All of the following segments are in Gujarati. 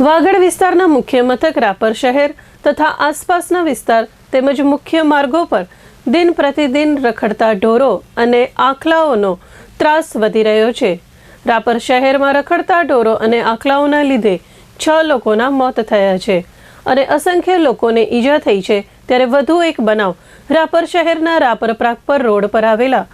વાગડ વિસ્તારના મુખ્ય મથક રાપર શહેર તથા આસપાસના વિસ્તાર તેમજ મુખ્ય માર્ગો પર દિન પ્રતિદિન રખડતા ઢોરો અને આખલાઓનો ત્રાસ વધી રહ્યો છે। રાપર શહેરમાં રખડતા ઢોરો અને આખલાઓના લીધે 6 લોકોના મોત થયા છે અને અસંખ્ય લોકોને ઈજા થઈ છે। ત્યારે વધુ એક બનાવ રાપર શહેરના રાપર પ્રાગપર રોડ પર આવેલા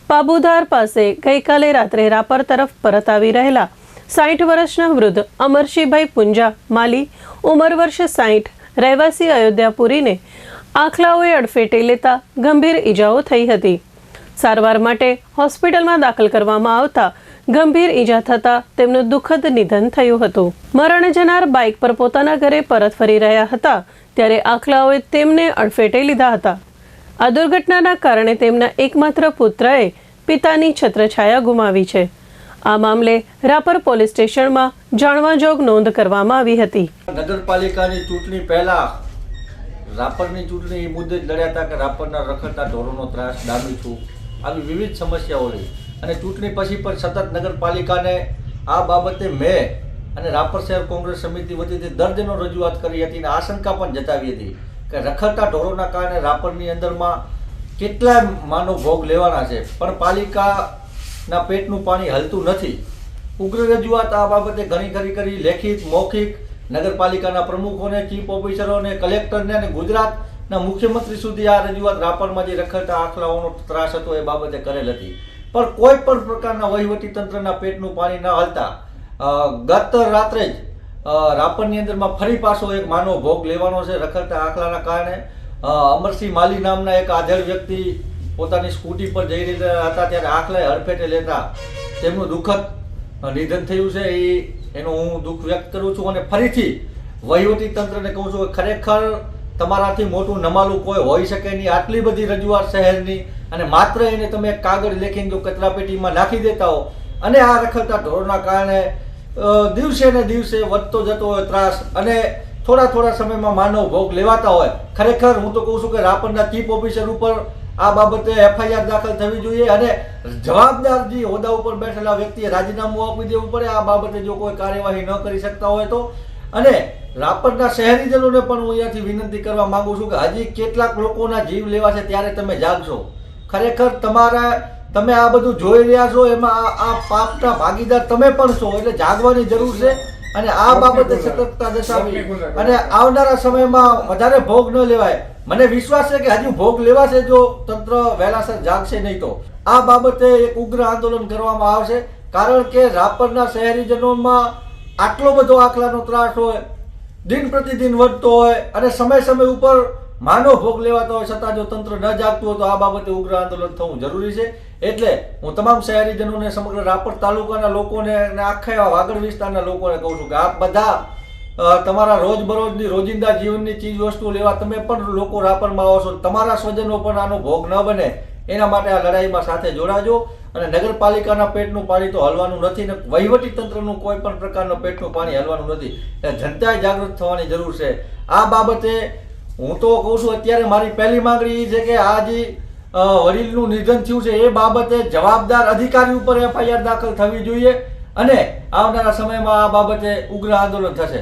પાબુધાર પાસે ગઈકાલે રાત્રે રાપર તરફ પરત આવી રહેલા 60 વર્ષના વૃદ્ધ અમરશીભાઈ પુંજા માલી ઉંમર વર્ષ 60 રહેવાસી અયોધ્યાપુરીને આખલાઓએ અડફેટે લેતા ગંભીર ઈજાઓ થઈ હતી। સારવાર માટે હોસ્પિટલમાં દાખલ કરવામાં આવતા ગંભીર ઈજા થતાં તેમનું દુઃખદ નિધન થયું હતું। મરણ જનાર બાઇક પર પોતાના ઘરે પરત ફરી રહ્યા હતા ત્યારે આખલાઓએ તેમને અડફેટે લીધા હતા। આ દુર્ઘટનાના કારણે તેમના એકમાત્ર પુત્રએ પિતાની છત્રછાયા ગુમાવી છે। આ મામલે રાપર પોલીસ સ્ટેશનમાં જાણવાજોગ નોંધ કરવામાં આવી હતી। નગરપાલિકાની ચૂંટણી પહેલા રાપરની ચૂંટણી મુદ્દે લડ્યા હતા કે રાપરના રખડતા ઢોરોનો ત્રાસ ડામી છું, આવી વિવિધ સમસ્યાઓ રહી અને ચૂંટણી પછી પણ સતત નગરપાલિકાને આ બાબતે મેં અને રાપર શહેર કોંગ્રેસ સમિતિ વતીથી દર્જનો રજૂઆત કરી હતી અને આશંકા પણ જતાવી હતી કે રખડતા ઢોરોના કારણે રાપરની અંદરમાં કેટલાય માનો ભોગ લેવાના છે, પણ પાલિકાના પેટનું પાણી હલતું નથી। ઉગ્ર રજૂઆત આ બાબતે ઘણી કરી લેખિત મૌખિક નગરપાલિકાના પ્રમુખોને, ચીફ ઓફિસરોને, કલેક્ટરને અને ગુજરાતના મુખ્યમંત્રી સુધી આ રજૂઆત રાપરમાં જે રખડતા આખલાઓનો ત્રાસ હતો એ બાબતે કરેલ હતી, પણ કોઈ પણ પ્રકારના વહીવટી તંત્રના પેટનું પાણી ન હલતા ગત રાત્રે જ રાપરની અંદરમાં ફરી પાછો એક માનવ ભોગ લેવાનો છે રખડતા આખલાના કારણે। અમરસિંહ માલી નામના એક આધેડ વ્યક્તિ પોતાની સ્કૂટી પર જઈ રહ્યા હતા ત્યારે આખલાએ હડફેટે લેતા તેમનું દુઃખદ નિધન થયું છે। એનું હું દુઃખ વ્યક્ત કરું છું અને ફરીથી વહીવટી તંત્રને કહું છું કે ખરેખર તમારાથી મોટું નમાલું કોઈ હોઈ શકે નહીં। આટલી બધી રજૂઆત શહેરની અને માત્ર એને તમે એક કાગળ લેખીને જો કચરાપેટીમાં નાખી દેતા હો અને આ રખડતા ઢોરના કારણે દિવસે ને દિવસે વધતો જતો હોય ત્રાસ અને થોડા સમયમાં માનવ ભોગ લેવાતા હોય, ખરેખર હું તો કહું છું કે રાપરના ચીફ ઓફિસર ઉપર આ બાબતે FIR દાખલ થવી જોઈએ અને જવાબદાર જે હોદ્દા ઉપર બેઠેલા વ્યક્તિએ રાજીનામું આપી દેવું પડે આ બાબતે જો કોઈ કાર્યવાહી ન કરી શકતા હોય તો। અને રાપરના શહેરીજનોને પણ હું અહીંયાથી વિનંતી કરવા માંગુ છું કે હજી કેટલાક લોકોના જીવ લેવા છે ત્યારે તમે જાગશો। ખરેખર તમે આ બધું જોઈ રહ્યા છો એમાં આ પાપના ભાગીદાર તમે પણ છો, એટલે જાગવાની જરૂર છે અને આ બાબતે સતર્કતા દર્શાવી અને આવનારા સમયમાં વધારે ભોગ ન લેવાય। મને વિશ્વાસ છે કે હજુ ભોગ લેવાશે જો તંત્ર વહેલાસર જાગશે નહીં તો આ બાબતે એક ઉગ્ર આંદોલન કરવામાં આવશે, કારણ કે રાપરના શહેરીજનોમાં આટલો બધો આખલાનો ત્રાસ હોય, દિન પ્રતિદિન વધતો હોય અને સમય ઉપર માનવ ભોગ લેવાતો હોય છતાં જો તંત્ર ન જાગતું હોય તો આ બાબતે ઉગ્ર આંદોલન થવું જરૂરી છે। એટલે હું તમામ શહેરીજનોને, સમગ્ર રાપર તાલુકાના લોકોને અને આખા વાગડ વિસ્તારના લોકોને કહું છું કે આપ બધા તમારા રોજબરોજની રોજિંદા જીવનની ચીજ વસ્તુ લેવા તમે પણ લોકો રાપરમાં આવો છો, તમારા સ્વજનો પણ આનો ભોગ ન બને એના માટે આ લડાઈમાં સાથે જોડાજો અને નગરપાલિકાના પેટનું પાણી તો હલવાનું નથી ને વહીવટી તંત્રનું કોઈ પણ પ્રકારનું પેટનું પાણી હલવાનું નથી, એટલે જનતાએ જાગૃત થવાની જરૂર છે। આ બાબતે હું તો કહું છું અત્યારે મારી પહેલી માંગણી એ છે કે આ જે વડીલનું નિધન થયું છે એ બાબતે જવાબદાર અધિકારી ઉપર FIR દાખલ થવી જોઈએ અને આવનારા સમયમાં આ બાબતે ઉગ્ર આંદોલન થશે।